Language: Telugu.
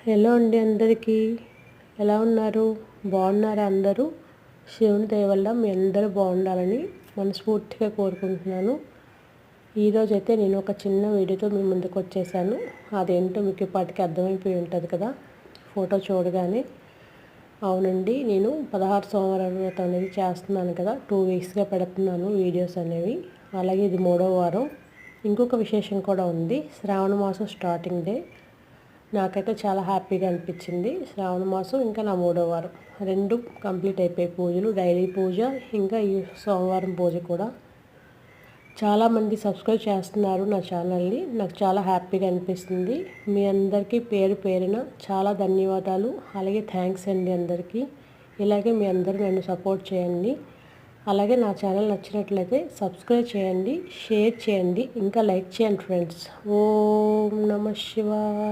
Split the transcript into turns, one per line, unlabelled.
హలో అండి అందరికీ, ఎలా ఉన్నారు? బాగున్నారా అందరూ? శివుని దయ వల్ల మీ అందరూ బాగుండాలని మనస్ఫూర్తిగా కోరుకుంటున్నాను. ఈరోజైతే నేను ఒక చిన్న వీడియోతో మీ ముందుకు వచ్చేసాను. అదేంటో మీకు ఇప్పటికీ అర్థమైపోయి ఉంటుంది కదా ఫోటో చూడగానే. అవునండి, నేను 16 సోమవారాల వ్రతం అనేది చేస్తున్నాను కదా, 2 వీక్స్గా పెడుతున్నాను వీడియోస్ అనేవి. అలాగే ఇది 3వ వారం. ఇంకొక విశేషం కూడా ఉంది, శ్రావణ మాసం స్టార్టింగ్ డే. నాకైతే చాలా హ్యాపీగా అనిపించింది. శ్రావణ మాసం ఇంకా నా 3వ వారం 2 కంప్లీట్ అయిపోయి పూజలు, డైలీ పూజ, ఇంకా ఈ సోమవారం పూజ కూడా. చాలామంది సబ్స్క్రైబ్ చేస్తున్నారు నా ఛానల్ని, నాకు చాలా హ్యాపీగా అనిపిస్తుంది. మీ అందరికీ పేరు పేరున చాలా ధన్యవాదాలు, అలాగే థ్యాంక్స్ అండి అందరికీ. ఇలాగే మీ అందరూ నన్ను సపోర్ట్ చేయండి. అలాగే నా ఛానల్ నచ్చినట్లయితే సబ్స్క్రైబ్ చేయండి, షేర్ చేయండి, ఇంకా లైక్ చేయండి ఫ్రెండ్స్. ఓం నమః శివాయ.